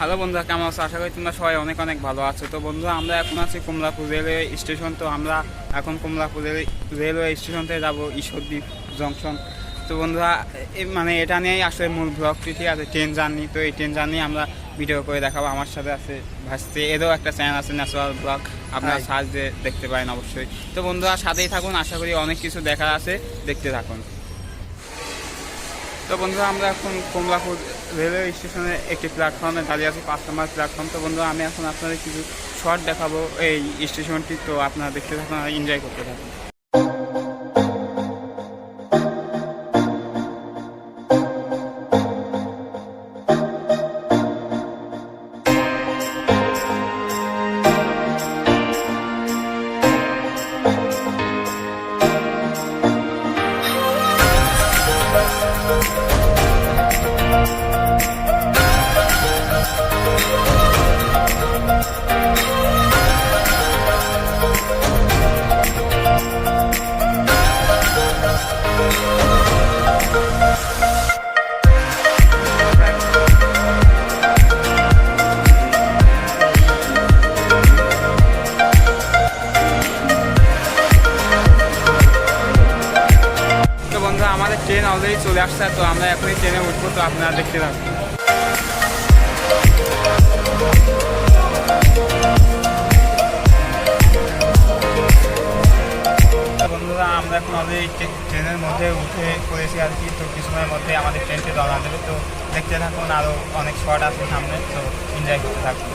Hello বন্ধুরা, কেমন আছো? আশা করি তোমরা সবাই অনেক অনেক ভালো আছো। তো বন্ধুরা, আমরা এখন আছি কমলাপুর রেলওয়ে স্টেশন। তো আমরা এখন কমলাপুর রেলওয়ে স্টেশন থেকে যাবো ঈশ্বরদীপ জংশন। তো বন্ধুরা, মানে এটা নিয়েই আসলে মূল ব্লগটি, ঠিক আছে, ট্রেন জার্নি। তো এই ট্রেন জার্নি আমরা ভিডিও করে দেখাবো। আমার সাথে আছে ভাসতে, এরও একটা চ্যানেল আছে ন্যাচারাল ব্লগ, আপনারা সার্চ দিয়ে দেখতে পারেন অবশ্যই। তো বন্ধুরা, সাথেই থাকুন, আশা করি অনেক কিছু দেখার আছে, দেখতে থাকুন। তো বন্ধুরা, আমরা এখন কমলাপুর রেলওয়ে স্টেশনের একটি প্ল্যাটফর্মে দাঁড়িয়ে আছি, 5 নম্বর প্ল্যাটফর্ম। তো বন্ধুরা, আমি এখন আপনাদের কিছু শর্ট দেখাবো এই স্টেশনটি। তো আপনারা দেখতে থাকুন আর এনজয় করতে থাকুন। আমাদের ট্রেন অলরেডি চলে আসছে। তো আমরা এখনই ট্রেনে উঠবো। তো আপনারা দেখতে থাকুন। বন্ধুরা, আমরা এখন অলরেডি ট্রেনের মধ্যে উঠে পড়েছি আর কি। তো কিছু সময়ের মধ্যে আমাদের ট্রেনটি রওনা দেবে। তো দেখতে থাকুন, আরও অনেক শর্ট আছে সামনে। তো এনজয় করতে থাকুন।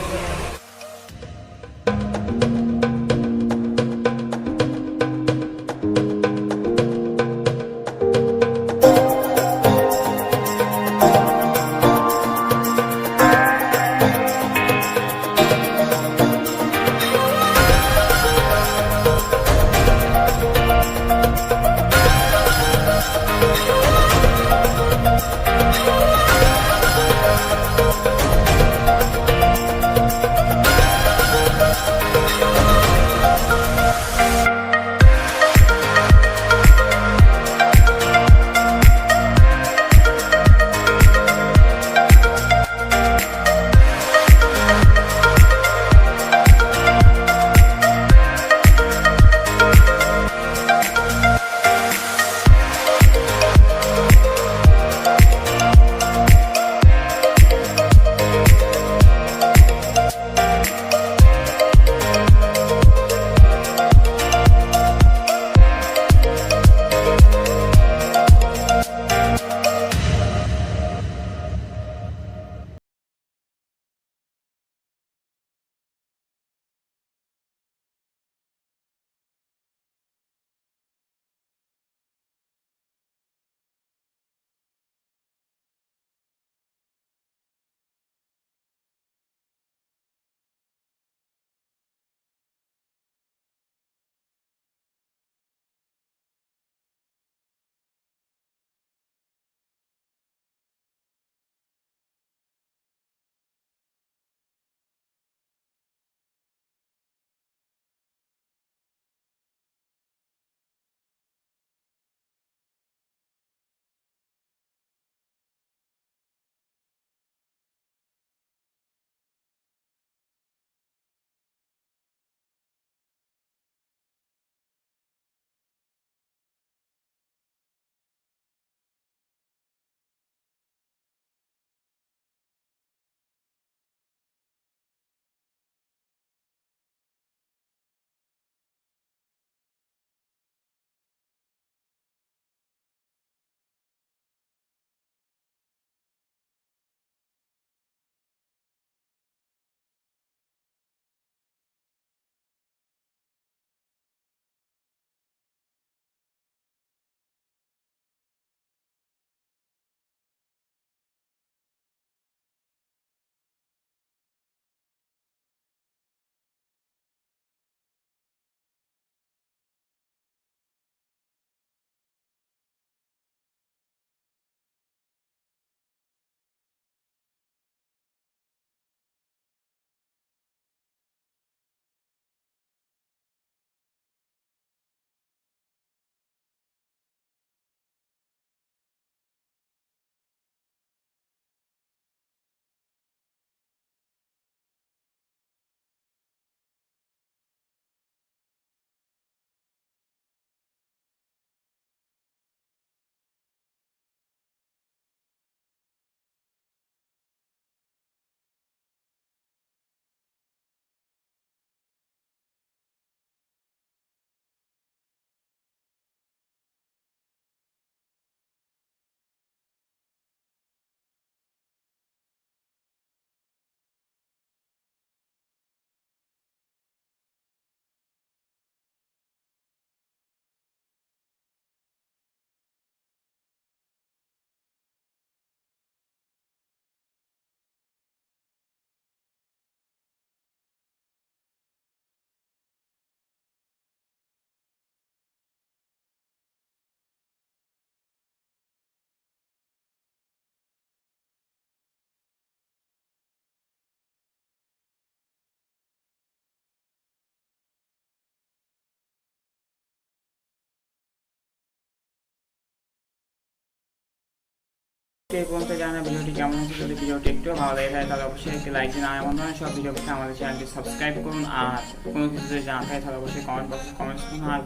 এই পর্যন্ত জানা ভিডিওটি কেমন হচ্ছে, যদি ভিডিওটি একটু ভালো লাগে থাকে তাহলে অবশ্যই একটি লাইক দিন। আর এমন ধরনের সব ভিডিও পেতে আমাদের চ্যানেলটি সাবস্ক্রাইব করুন। আর কোনো কিছু যদি জানা থাকে তাহলে অবশ্যই কমেন্ট বক্সে কমেন্টস করুন। আর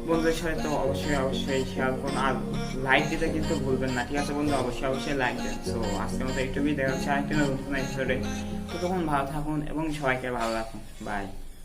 বন্ধুদের সাথে তো অবশ্যই শেয়ার করুন, আর লাইক দিতে কিন্তু ভুলবেন না, ঠিক আছে বন্ধু? অবশ্যই লাইক দেন। সো আজকের মতো একটুকুই, দেখা হচ্ছে আরেকটি নতুন এপিসোডে। তো তখন ভালো থাকুন এবং সবাইকে ভালো রাখুন। বাই।